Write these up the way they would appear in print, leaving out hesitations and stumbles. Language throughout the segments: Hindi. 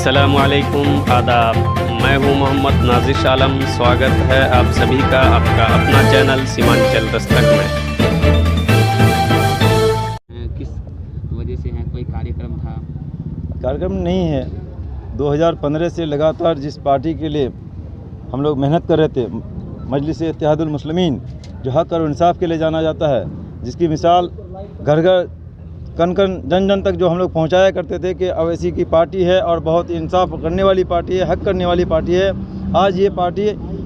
अस्सलामुअलैकुम आदाब। मैं हूं मोहम्मद नाजिश आलम। स्वागत है आप सभी का आपका अपना चैनल सीमांचल दस्तक में। किस वजह से है, कोई कार्यक्रम था? कार्यक्रम नहीं है। 2015 से लगातार जिस पार्टी के लिए हम लोग मेहनत कर रहे थे, मजलिस इत्तेहादुल मुस्लिमीन, जो हक़ और इंसाफ के लिए जाना जाता है, जिसकी मिसाल घर घर कन कन जन जन तक जो हम लोग पहुंचाया करते थे कि अवैसी की पार्टी है और बहुत इंसाफ करने वाली पार्टी है, हक़ करने वाली पार्टी है। आज ये पार्टी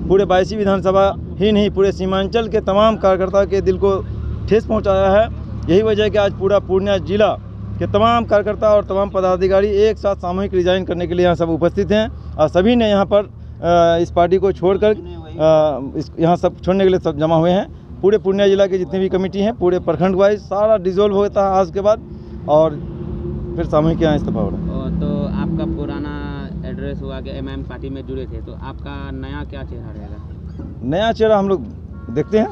पूरे 22 विधानसभा ही नहीं, पूरे सीमांचल के तमाम कार्यकर्ता के दिल को ठेस पहुंचाया है। यही वजह है कि आज पूरा पूर्णिया जिला के तमाम कार्यकर्ता और तमाम पदाधिकारी एक साथ सामूहिक रिजाइन करने के लिए यहाँ सब उपस्थित हैं और सभी ने यहाँ पर इस पार्टी को छोड़कर यहाँ सब छोड़ने के लिए सब जमा हुए हैं। पूरे पूर्णिया जिला के जितने भी कमेटी हैं, पूरे प्रखंड वाइज सारा डिसॉल्व होता है आज के बाद और फिर सामूहिक यहाँ इस्तीफा हो रहा है। तो आपका पुराना एड्रेस हुआ कि एमएम पार्टी में जुड़े थे, तो आपका नया क्या चेहरा रहेगा? नया चेहरा हम लोग देखते हैं,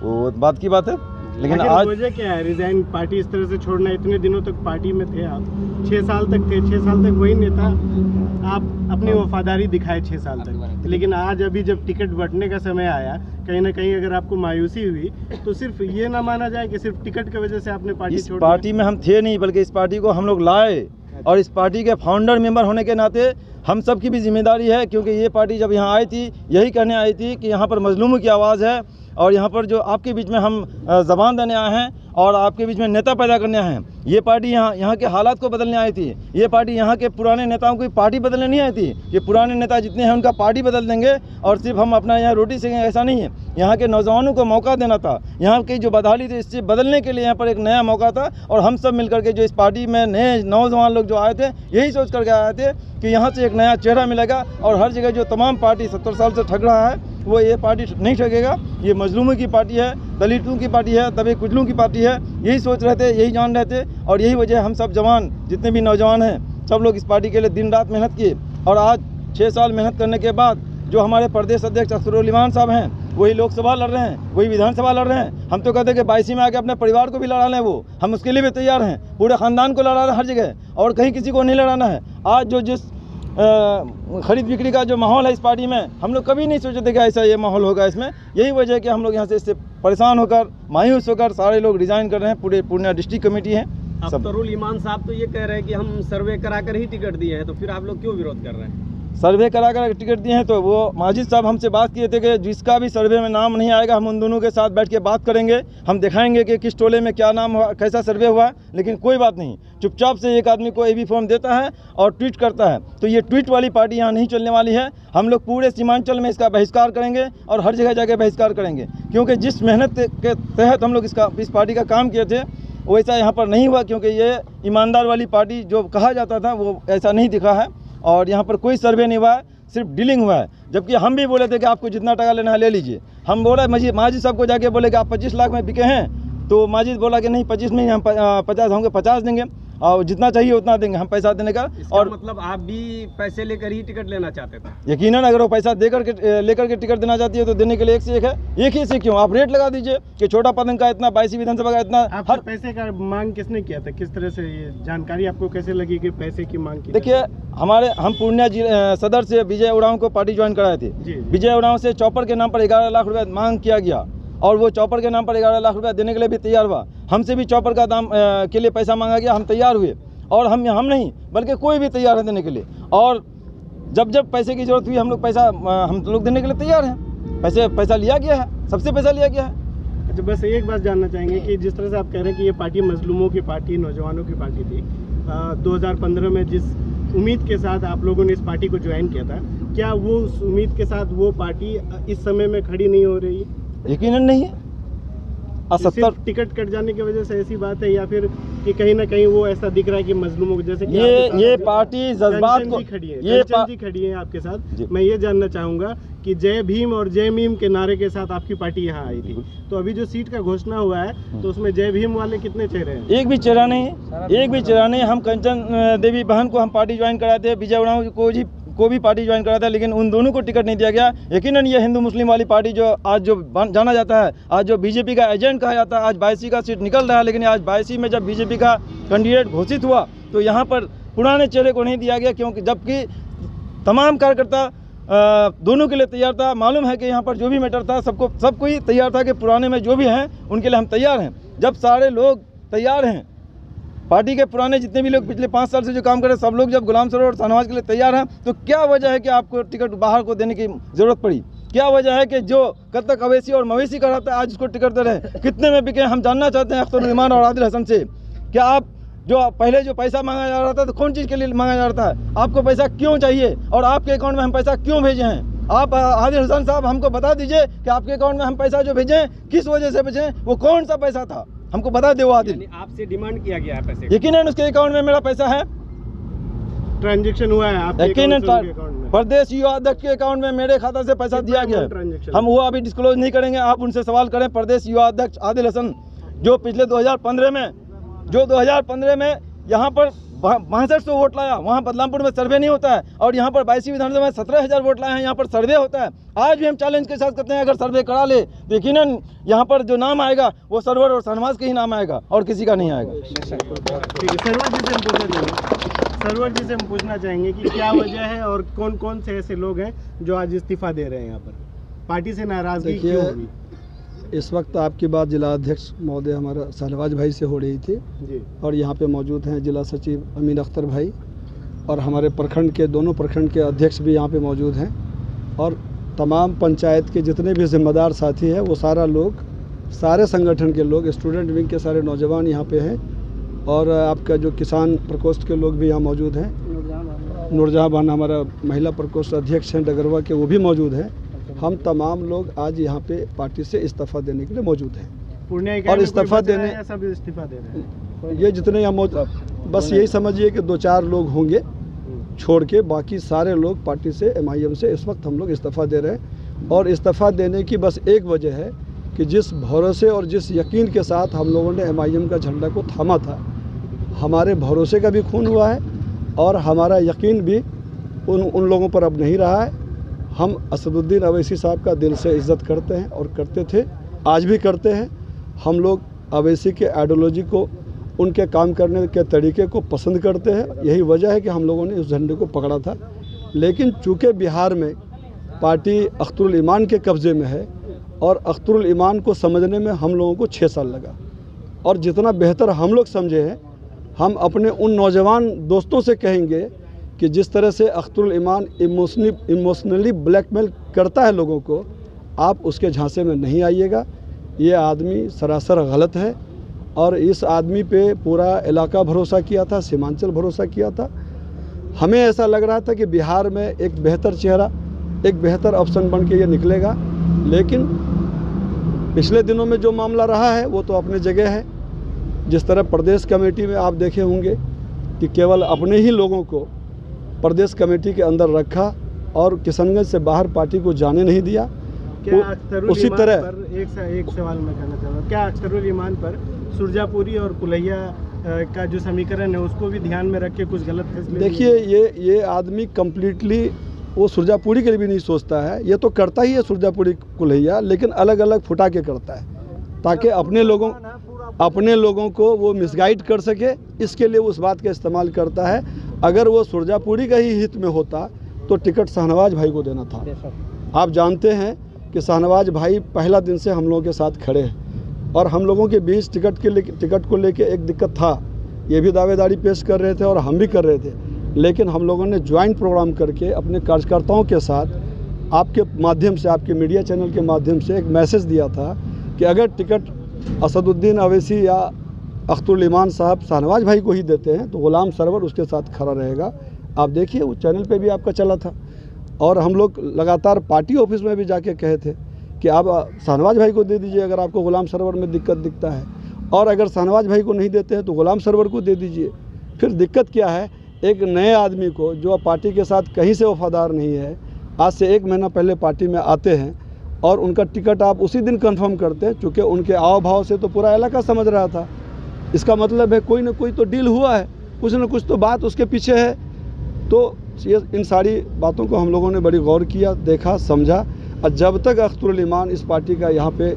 वो बात की बात है। लेकिन आज वजह क्या है रिजाइन पार्टी इस तरह से छोड़ना? इतने दिनों तक पार्टी में थे आप, 6 साल तक थे, 6 साल तक वही नेता, आप अपनी वफादारी दिखाए 6 साल तक, लेकिन आज अभी जब टिकट बंटने का समय आया, कहीं ना कहीं अगर आपको मायूसी हुई तो सिर्फ ये ना माना जाए कि सिर्फ टिकट की वजह से आपने पार्टी छोड़ दी। पार्टी में हम थे नहीं, बल्कि इस पार्टी को हम लोग लाए और इस पार्टी के फाउंडर मेंबर होने के नाते हम सब की भी जिम्मेदारी है, क्योंकि ये पार्टी जब यहाँ आई थी यही कहने आई थी कि यहाँ पर मजलूमों की आवाज़ है और यहाँ पर जो आपके बीच में हम ज़बान देने आए हैं और आपके बीच में नेता पैदा करने आए हैं। ये पार्टी यहाँ के हालात को बदलने आई थी। ये पार्टी यहाँ के पुराने नेताओं की पार्टी बदलने नहीं आई थी। ये पुराने नेता जितने हैं उनका पार्टी बदल देंगे और सिर्फ हम अपना यहाँ रोटी सेकेंगे, ऐसा नहीं है। यहाँ के नौजवानों को मौका देना था, यहाँ की जो बदहाली थी इससे बदलने के लिए यहाँ पर एक नया मौका था और हम सब मिल करके जो इस पार्टी में नए नौजवान लोग जो आए थे, यही सोच करके आए थे कि यहाँ से एक नया चेहरा मिलेगा और हर जगह जो तमाम पार्टी 70 साल से ठग रहा है वो ये पार्टी नहीं ठगेगा। ये मजलूमों की पार्टी है, दलितों की पार्टी है, दबे कुचलों की पार्टी है। यही सोच रहे थे, यही जान रहे थे और यही वजह हम सब जवान जितने भी नौजवान हैं सब लोग इस पार्टी के लिए दिन रात मेहनत किए और आज 6 साल मेहनत करने के बाद जो हमारे प्रदेश अध्यक्ष अख्तरुल इमान साहब हैं वही लोकसभा लड़ रहे हैं, वही विधानसभा लड़ रहे हैं। हम तो कहते हैं कि 22 में आके अपने परिवार को भी लड़ा लें, वो हम उसके लिए भी तैयार हैं। पूरे ख़ानदान को लड़ा रहे हैं हर जगह और कहीं किसी को नहीं लड़ाना है। आज जो जिस खरीद बिक्री का जो माहौल है इस पार्टी में, हम लोग कभी नहीं सोचे थे कि ऐसा ये माहौल होगा इसमें। यही वजह है कि हम लोग यहाँ से इससे परेशान होकर मायूस होकर सारे लोग रिजाइन कर रहे हैं। पूरे पूर्णिया डिस्ट्रिक्ट कमेटी है। अख्तरुल इमान साहब तो ये कह रहे हैं कि हम सर्वे कराकर ही टिकट दिए हैं, तो फिर आप लोग क्यों विरोध कर रहे हैं? सर्वे करा कर टिकट दिए हैं तो वो माजिद साहब हमसे बात किए थे कि जिसका भी सर्वे में नाम नहीं आएगा हम उन दोनों के साथ बैठ के बात करेंगे, हम दिखाएंगे कि किस टोले में क्या नाम हुआ, कैसा सर्वे हुआ। लेकिन कोई बात नहीं, चुपचाप से एक आदमी को एबी फॉर्म देता है और ट्वीट करता है। तो ये ट्वीट वाली पार्टी यहाँ नहीं चलने वाली है। हम लोग पूरे सीमांचल में इसका बहिष्कार करेंगे और हर जगह जाके बहिष्कार करेंगे, क्योंकि जिस मेहनत के तहत हम लोग इस पार्टी का काम किए थे वैसा यहाँ पर नहीं हुआ, क्योंकि ये ईमानदार वाली पार्टी जो कहा जाता था वो ऐसा नहीं दिखा है और यहाँ पर कोई सर्वे नहीं हुआ है, सिर्फ डीलिंग हुआ है। जबकि हम भी बोले थे कि आपको जितना टका लेना है ले लीजिए। हम बोला माजिद साहब को जाके बोले कि आप 25 लाख में बिके हैं, तो माजिद बोला कि नहीं 25 में हम 50 होंगे, 50 देंगे और जितना चाहिए उतना देंगे हम पैसा देने का। और मतलब आप भी पैसे लेकर ही टिकट लेना चाहते थे? यकीनन अगर वो पैसा लेकर के टिकट देना चाहती है तो देने के लिए एक से एक है। एक ही से क्यों आप रेट लगा दीजिए कि छोटा पदन का इतना, 22 विधानसभा का इतना। हर पैसे का मांग किसने किया था? किस तरह से ये जानकारी आपको कैसे लगी कि पैसे की मांग की? देखिए हम पूर्णिया सदर से विजय उरांव को पार्टी ज्वाइन कराए थे। विजय उरांव से चॉपर के नाम पर 11 लाख रुपये मांग किया गया और वो चॉपर के नाम पर 11 लाख रुपया देने के लिए भी तैयार हुआ। हमसे भी चॉपर का दाम के लिए पैसा मांगा गया, हम तैयार हुए और हम नहीं बल्कि कोई भी तैयार है देने के लिए। और जब पैसे की ज़रूरत हुई हम लोग देने के लिए तैयार हैं। पैसा लिया गया है, सबसे पैसा लिया गया है। अच्छा, बस एक बात जानना चाहेंगे कि जिस तरह से आप कह रहे हैं कि ये पार्टी मजलूमों की पार्टी, नौजवानों की पार्टी थी, 2015 में जिस उम्मीद के साथ आप लोगों ने इस पार्टी को ज्वाइन किया था, क्या वो उस उम्मीद के साथ वो पार्टी इस समय में खड़ी नहीं हो रही? यकीनन नहीं है। 70 टिकट कट जाने की वजह से ऐसी बात है या फिर कि कहीं ना कहीं वो ऐसा दिख रहा है कि मजलूमों को, जैसे कि ये पार्टी जज्बात को खड़ी है, ये खड़ी है आपके साथ। मैं ये जानना चाहूँगा कि जय भीम और जय मीम के नारे के साथ आपकी पार्टी यहाँ आई थी, तो अभी जो सीट का घोषणा हुआ है तो उसमें जय भीम वाले कितने चेहरे हैं? एक भी चेहरा नहीं है, एक भी चेहरा नहीं। हम कंचन देवी बहन को हम पार्टी ज्वाइन कराए थे, विजय उरांव को भी पार्टी ज्वाइन करा था, लेकिन उन दोनों को टिकट नहीं दिया गया। यकीनन ये हिंदू मुस्लिम वाली पार्टी जो आज जो जाना जाता है, आज जो बीजेपी का एजेंट कहा जाता है, आज 82 का सीट निकल रहा है, लेकिन आज 82 में जब बीजेपी का कैंडिडेट घोषित हुआ तो यहाँ पर पुराने चेहरे को नहीं दिया गया, क्योंकि जबकि तमाम कार्यकर्ता दोनों के लिए तैयार था। मालूम है कि यहाँ पर जो भी मैटर था सब कोई तैयार था कि पुराने में जो भी हैं उनके लिए हम तैयार हैं। जब सारे लोग तैयार हैं, पार्टी के पुराने जितने भी लोग पिछले 5 साल से जो काम कर रहे हैं सब लोग जब गुलाम सरोवर और शाहनवाज के लिए तैयार हैं, तो क्या वजह है कि आपको टिकट बाहर को देने की ज़रूरत पड़ी? क्या वजह है कि जो कल तक अवैसी और मवेशी का रहता है आज उसको टिकट दे रहे हैं? कितने में बिके? हम जानना चाहते हैं अख्तरुल ईमान और आदिल हसन से। क्या आप जो पहले जो पैसा मांगा जा रहा था तो कौन चीज़ के लिए मांगा जा रहा था? आपको पैसा क्यों चाहिए और आपके अकाउंट में हम पैसा क्यों भेजे हैं? आप आदिल हसन साहब हमको बता दीजिए कि आपके अकाउंट में हम पैसा जो भेजें किस वजह से भेजें, वो कौन सा पैसा था, हमको बता दे वो आदिल। आपसे डिमांड किया गया है पैसे? यकीनन उसके अकाउंट में मेरा पैसा है, ट्रांजैक्शन हुआ है आपके यकीनन अकाउंट में? प्रदेश युवा अध्यक्ष के अकाउंट में मेरे खाता से पैसा दिया गया है। ट्रांजैक्शन हम वो अभी डिस्क्लोज नहीं करेंगे, आप उनसे सवाल करें। प्रदेश युवा अध्यक्ष आदिल हसन जो पिछले 2015 में यहाँ पर 6200 वोट लाया, वहाँ बदलामपुर में सर्वे नहीं होता है, और यहाँ पर 22 विधानसभा में 17,000 वोट लाए हैं, यहाँ पर सर्वे होता है। आज भी हम चैलेंज के साथ करते हैं, अगर सर्वे करा ले तो यकीनन यहाँ पर जो नाम आएगा वो सरवर और शाहनवाज के ही नाम आएगा और किसी का नहीं आएगा। ठीक है, सरवर जी से हम पूछना चाहेंगे कि क्या वजह है और कौन कौन से ऐसे लोग हैं जो आज इस्तीफा दे रहे हैं यहाँ पर? पार्टी से नाराजगी क्यों हुई? इस वक्त आपकी बात जिला अध्यक्ष महोदय हमारा शाहनवाज भाई से हो रही थी जी। और यहाँ पे मौजूद हैं जिला सचिव अमीन अख्तर भाई और हमारे प्रखंड के दोनों प्रखंड के अध्यक्ष भी यहाँ पे मौजूद हैं और तमाम पंचायत के जितने भी जिम्मेदार साथी हैं वो सारा लोग, सारे संगठन के लोग, स्टूडेंट विंग के सारे नौजवान यहाँ पे हैं और आपका जो किसान प्रकोष्ठ के लोग भी यहाँ मौजूद हैं। नूरजहाँ बान हमारा महिला प्रकोष्ठ अध्यक्ष हैं डगरवा के, वो भी मौजूद हैं। हम तमाम लोग आज यहाँ पे पार्टी से इस्तीफा देने के लिए मौजूद हैं पूर्णिया और इस्तीफा देने सब इस्तीफा दे रहे हैं। ये जितने यहाँ मौजूद, बस यही समझिए कि 2-4 लोग होंगे छोड़ के, बाकी सारे लोग पार्टी से MIM से इस वक्त हम लोग इस्तीफा दे रहे हैं। और इस्तीफा देने की बस एक वजह है कि जिस भरोसे और जिस यकीन के साथ हम लोगों ने MIM का झंडा को थामा था, हमारे भरोसे का भी खून हुआ है और हमारा यकीन भी उन लोगों पर अब नहीं रहा है। हम असदुद्दीन अवैसी साहब का दिल से इज़्ज़त करते हैं और करते थे, आज भी करते हैं। हम लोग अवैसी के आइडियोलॉजी को, उनके काम करने के तरीके को पसंद करते हैं। यही वजह है कि हम लोगों ने उस झंडे को पकड़ा था। लेकिन चूँकि बिहार में पार्टी अख्तरुल ईमान के कब्ज़े में है और अख्तरुल ईमान को समझने में हम लोगों को 6 साल लगा और जितना बेहतर हम लोग समझे हैं, हम अपने उन नौजवान दोस्तों से कहेंगे कि जिस तरह से अख्तरुल ईमान इमोशनली ब्लैकमेल करता है लोगों को, आप उसके झांसे में नहीं आइएगा। ये आदमी सरासर गलत है और इस आदमी पे पूरा इलाका भरोसा किया था, सीमांचल भरोसा किया था। हमें ऐसा लग रहा था कि बिहार में एक बेहतर चेहरा, एक बेहतर ऑप्शन बन के ये निकलेगा, लेकिन पिछले दिनों में जो मामला रहा है वो तो अपने जगह है। जिस तरह प्रदेश कमेटी में आप देखे होंगे कि केवल अपने ही लोगों को प्रदेश कमेटी के अंदर रखा और किशनगंज से बाहर पार्टी को जाने नहीं दिया। उसी तरह एक सवाल मैं करना चाहूँगा, क्या अख्तरुल ईमान पर सुरजापुरी और कुलैया का जो समीकरण है उसको भी ध्यान में रख के कुछ गलत फैसले? देखिए, ये आदमी कम्प्लीटली वो सुरजापुरी के लिए भी नहीं सोचता है। ये तो करता ही है सुरजापुरी कुलैया, लेकिन अलग अलग फुटा के करता है ताकि अपने लोगों को वो मिसगाइड कर सके। इसके लिए उस बात का इस्तेमाल करता है। अगर वो सुरजापुरी का ही हित में होता तो टिकट शाहनवाज भाई को देना था। आप जानते हैं कि शाहनवाज भाई पहला दिन से हम लोगों के साथ खड़े हैं और हम लोगों के बीच टिकट को लेके एक दिक्कत था। ये भी दावेदारी पेश कर रहे थे और हम भी कर रहे थे, लेकिन हम लोगों ने ज्वाइंट प्रोग्राम करके अपने कार्यकर्ताओं के साथ आपके माध्यम से, आपके मीडिया चैनल के माध्यम से एक मैसेज दिया था कि अगर टिकट असदुद्दीन अवैसी या अख्तरुल ईमान साहब शाहनवाज भाई को ही देते हैं तो गुलाम सरवर उसके साथ खड़ा रहेगा। आप देखिए, वो चैनल पे भी आपका चला था और हम लोग लगातार पार्टी ऑफिस में भी जाके कहे थे कि आप शाहनवाज भाई को दे दीजिए अगर आपको गुलाम सरवर में दिक्कत दिखता है, और अगर शाहनवाज भाई को नहीं देते हैं तो गुलाम सरवर को दे दीजिए। फिर दिक्कत क्या है, एक नए आदमी को जो पार्टी के साथ कहीं से वफादार नहीं है, आज से 1 महीना पहले पार्टी में आते हैं और उनका टिकट आप उसी दिन कंफर्म करते हैं, चूँकि उनके आव भाव से तो पूरा इलाका समझ रहा था। इसका मतलब है कोई ना कोई तो डील हुआ है, कुछ ना कुछ तो बात उसके पीछे है। तो ये इन सारी बातों को हम लोगों ने बड़ी गौर किया, देखा, समझा, और जब तक अख्तरुल ईमान इस पार्टी का यहाँ पे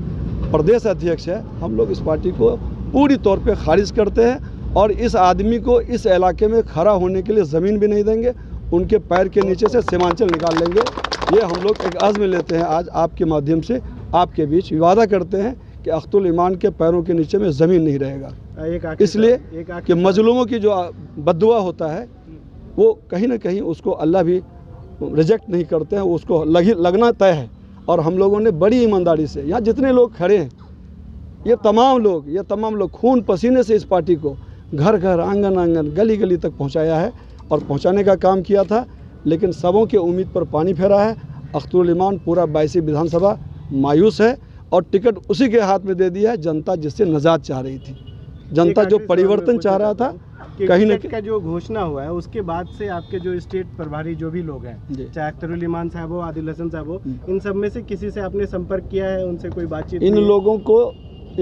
प्रदेश अध्यक्ष है, हम लोग इस पार्टी को पूरी तौर पे खारिज करते हैं और इस आदमी को इस इलाके में खड़ा होने के लिए ज़मीन भी नहीं देंगे, उनके पैर के नीचे से सीमांचल निकाल लेंगे। ये हम लोग एक अज़्म लेते हैं आज आपके माध्यम से आपके बीच वादा करते हैं कि अख्तुल ईमान के पैरों के नीचे में ज़मीन नहीं रहेगा। इसलिए कि मजलूमों की जो बद्दुआ होता है वो कहीं ना कहीं उसको अल्लाह भी रिजेक्ट नहीं करते हैं, उसको लगना तय है। और हम लोगों ने बड़ी ईमानदारी से यहाँ जितने लोग खड़े हैं ये तमाम लोग खून पसीने से इस पार्टी को घर घर आंगन आंगन गली गली तक पहुँचाया है और पहुँचाने का काम किया था। लेकिन सबों के उम्मीद पर पानी फेरा है। अख्तुल ईमान पूरा 22 विधानसभा मायूस है और टिकट उसी के हाथ में दे दिया है जनता जिससे निजात चाह रही थी, जनता जो परिवर्तन चाह रहा था। कहीं न का जो घोषणा हुआ है उसके बाद से आपके जो स्टेट प्रभारी जो भी लोग हैं, चाहे अख्तरुल ईमान साहब हो, आदिल हसन साहब हो, इन सब में से किसी से आपने संपर्क किया है, उनसे कोई बातचीत? इन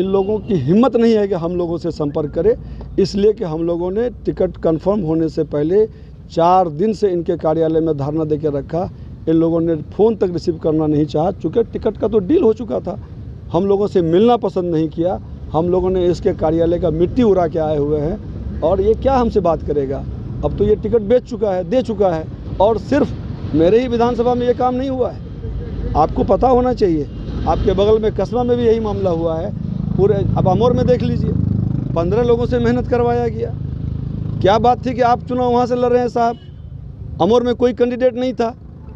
लोगों की हिम्मत नहीं है कि हम लोगों से संपर्क करें, इसलिए कि हम लोगों ने टिकट कंफर्म होने से पहले 4 दिन से इनके कार्यालय में धरना दे के रखा। इन लोगों ने फ़ोन तक रिसीव करना नहीं चाहा, चूँकि टिकट का तो डील हो चुका था। हम लोगों से मिलना पसंद नहीं किया। हम लोगों ने इसके कार्यालय का मिट्टी उड़ा के आए हुए हैं और ये क्या हमसे बात करेगा। अब तो ये टिकट बेच चुका है, दे चुका है। और सिर्फ मेरे ही विधानसभा में ये काम नहीं हुआ है, आपको पता होना चाहिए। आपके बगल में कस्बा में भी यही मामला हुआ है। पूरे अब अमोर में देख लीजिए, 15 लोगों से मेहनत करवाया गया। क्या बात थी कि आप चुनाव वहाँ से लड़ रहे हैं साहब? अमोर में कोई कैंडिडेट नहीं था,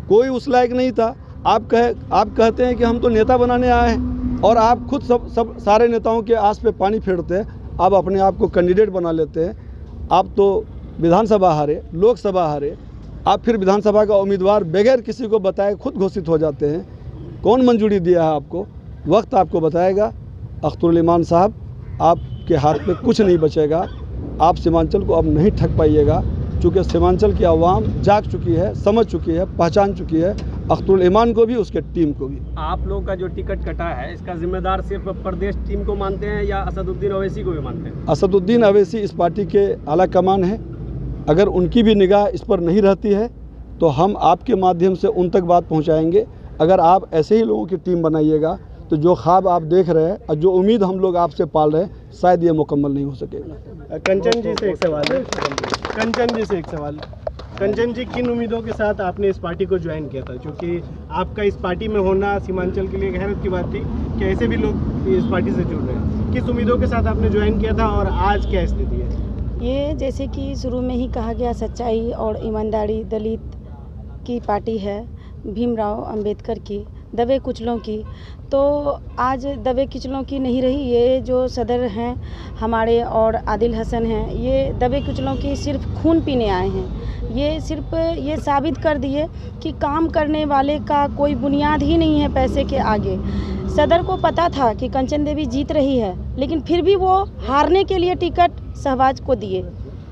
कोई उस लायक नहीं था। आप कहते हैं कि हम तो नेता बनाने आए हैं और आप खुद सब सारे नेताओं के आस पे पानी फेरते हैं। आप अपने आप को कैंडिडेट बना लेते हैं। आप तो विधानसभा हारे, लोकसभा हारे, आप फिर विधानसभा का उम्मीदवार बगैर किसी को बताए खुद घोषित हो जाते हैं। कौन मंजूरी दिया है आपको? वक्त आपको बताएगा। अख्तरुल ईमान साहब, आपके हाथ में कुछ नहीं बचेगा। आप सीमांचल को अब नहीं ठग पाइएगा, चूँकि सीमांचल की आवाम जाग चुकी है, समझ चुकी है, पहचान चुकी है अख्तरुल ईमान को भी, उसके टीम को भी। आप लोगों का जो टिकट कटा है इसका जिम्मेदार सिर्फ प्रदेश टीम को मानते हैं या असदुद्दीन अवैसी को भी मानते हैं? असदुद्दीन अवैसी इस पार्टी के आला कमान है। अगर उनकी भी निगाह इस पर नहीं रहती है तो हम आपके माध्यम से उन तक बात पहुंचाएंगे। अगर आप ऐसे ही लोगों की टीम बनाइएगा तो जो ख्वाब आप देख रहे हैं और जो उम्मीद हम लोग आपसे पाल रहे हैं शायद ये मुकम्मल नहीं हो सकेगा। कंचन जी से एक सवाल है। कंचन जी, किन उम्मीदों के साथ आपने इस पार्टी को ज्वाइन किया था? क्योंकि आपका इस पार्टी में होना सीमांचल के लिए हैरत की बात थी कि ऐसे भी लोग इस पार्टी से जुड़ रहे हैं। किस उम्मीदों के साथ आपने ज्वाइन किया था और आज क्या स्थिति है? ये जैसे कि शुरू में ही कहा गया, सच्चाई और ईमानदारी दलित की पार्टी है, भीमराव अंबेडकर की, दबे कुचलों की। तो आज दबे कुचलों की नहीं रही। ये जो सदर हैं हमारे और आदिल हसन हैं, ये दबे कुचलों की सिर्फ खून पीने आए हैं। ये सिर्फ ये साबित कर दिए कि काम करने वाले का कोई बुनियाद ही नहीं है पैसे के आगे। सदर को पता था कि कंचन देवी जीत रही है, लेकिन फिर भी वो हारने के लिए टिकट शहबाज को दिए,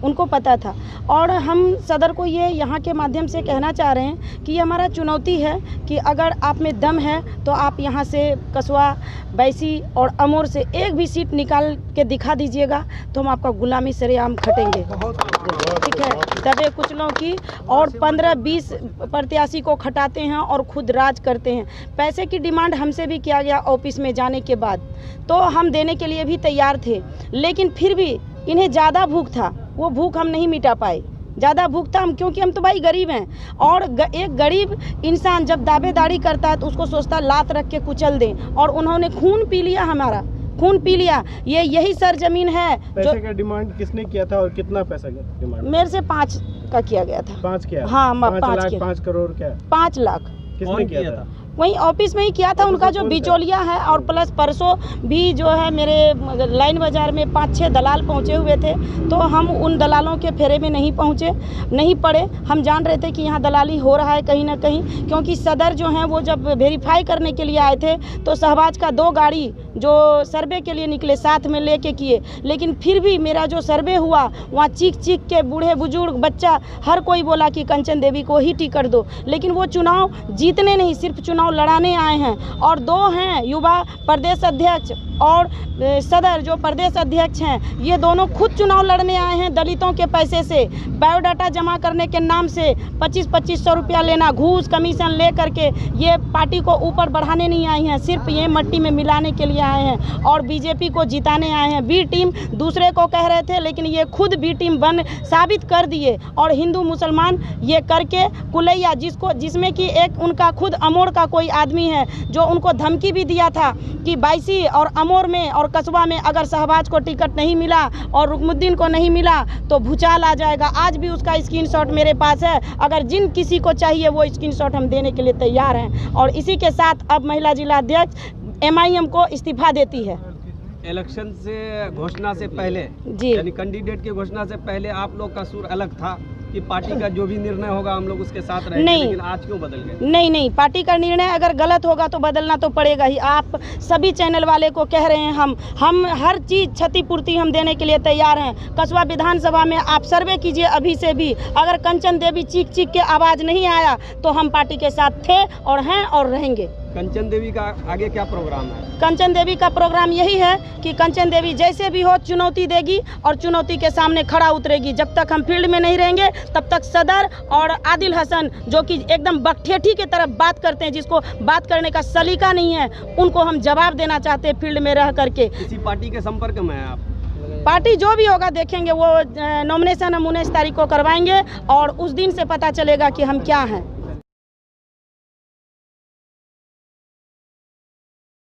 उनको पता था। और हम सदर को ये यहाँ के माध्यम से कहना चाह रहे हैं कि ये हमारा चुनौती है कि अगर आप में दम है तो आप यहाँ से कस्बा, बैसी और अमोर से एक भी सीट निकाल के दिखा दीजिएगा तो हम आपका गुलामी सरेआम खटेंगे, ठीक है। दबे कुचलों की और 15-20 प्रत्याशी को खटाते हैं और खुद राज करते हैं। पैसे की डिमांड हमसे भी किया गया ऑफिस में जाने के बाद, तो हम देने के लिए भी तैयार थे, लेकिन फिर भी इन्हें ज़्यादा भूख था, वो भूख हम नहीं मिटा पाए। ज़्यादा भूख था हम, क्योंकि हम तो भाई गरीब हैं। और एक गरीब इंसान जब दावेदारी करता है तो उसको सोचता लात रख के कुचल दें, और उन्होंने खून पी लिया, हमारा खून पी लिया। यही सरजमीन है। पैसे का डिमांड किसने किया था और कितना पैसा का डिमांड? मेरे से 5 का किया गया था। 5 किया? हाँ, 5 करोड़ क्या? 5 लाख किसने किया था? वहीं ऑफिस में ही किया था, उनका जो बिचौलिया है। और प्लस परसों भी जो है मेरे लाइन बाज़ार में 5-6 दलाल पहुंचे हुए थे, तो हम उन दलालों के फेरे में नहीं पड़े। हम जान रहे थे कि यहाँ दलाली हो रहा है कहीं ना कहीं, क्योंकि सदर जो हैं वो जब वेरीफाई करने के लिए आए थे तो शहबाज का 2 गाड़ी जो सर्वे के लिए निकले साथ में लेके किए, लेकिन फिर भी मेरा जो सर्वे हुआ वहाँ चीख के बूढ़े बुजुर्ग बच्चा हर कोई बोला कि कंचन देवी को ही टिकट दो। लेकिन वो चुनाव जीतने नहीं, सिर्फ चुनाव लड़ाने आए हैं। और 2 हैं युवा प्रदेश अध्यक्ष और सदर जो प्रदेश अध्यक्ष हैं, ये दोनों खुद चुनाव लड़ने आए हैं दलितों के पैसे से। बायोडाटा जमा करने के नाम से 2500 रुपया लेना, घूस कमीशन ले करके ये पार्टी को ऊपर बढ़ाने नहीं आई हैं, सिर्फ ये मट्टी में मिलाने के लिए आए हैं और बीजेपी को जिताने आए हैं। बी टीम दूसरे को कह रहे थे, लेकिन ये खुद बी टीम बन साबित कर दिए। और हिंदू मुसलमान ये करके कुलैया, जिसमें कि एक उनका खुद अमोर का कोई आदमी है जो उनको धमकी भी दिया था कि बाइसी और अमोर में और कस्बा में अगर शहबाज को टिकट नहीं मिला और रुकमुद्दीन को नहीं मिला तो भूचाल आ जाएगा। आज भी उसका स्क्रीनशॉट मेरे पास है, अगर जिन किसी को चाहिए वो स्क्रीनशॉट हम देने के लिए तैयार हैं। और इसी के साथ अब महिला जिला अध्यक्ष MIM को इस्तीफा देती है। इलेक्शन से घोषणा से पहले जी। यानी कैंडिडेट की घोषणा से पहले आप लोग का सुर अलग था कि पार्टी का जो भी निर्णय होगा हम लोग उसके साथ रहेंगे, नहीं। लेकिन आज क्यों बदल गए? नहीं, पार्टी का निर्णय अगर गलत होगा तो बदलना तो पड़ेगा ही। आप सभी चैनल वाले को कह रहे हैं, हम हर चीज़ क्षतिपूर्ति हम देने के लिए तैयार हैं। कस्बा विधानसभा में आप सर्वे कीजिए अभी से भी, अगर कंचन देवी चीख के आवाज़ नहीं आया तो हम पार्टी के साथ थे और हैं और रहेंगे। कंचन देवी का आगे क्या प्रोग्राम है? कंचन देवी का प्रोग्राम यही है कि कंचन देवी जैसे भी हो चुनौती देगी और चुनौती के सामने खड़ा उतरेगी। जब तक हम फील्ड में नहीं रहेंगे तब तक सदर और आदिल हसन, जो कि एकदम बकठेठी की तरफ बात करते हैं, जिसको बात करने का सलीका नहीं है, उनको हम जवाब देना चाहते हैं फील्ड में रह करके। किसी पार्टी के संपर्क में हैं आप? पार्टी जो भी होगा देखेंगे, वो नॉमिनेशन हम 19 तारीख को करवाएंगे और उस दिन से पता चलेगा कि हम क्या हैं।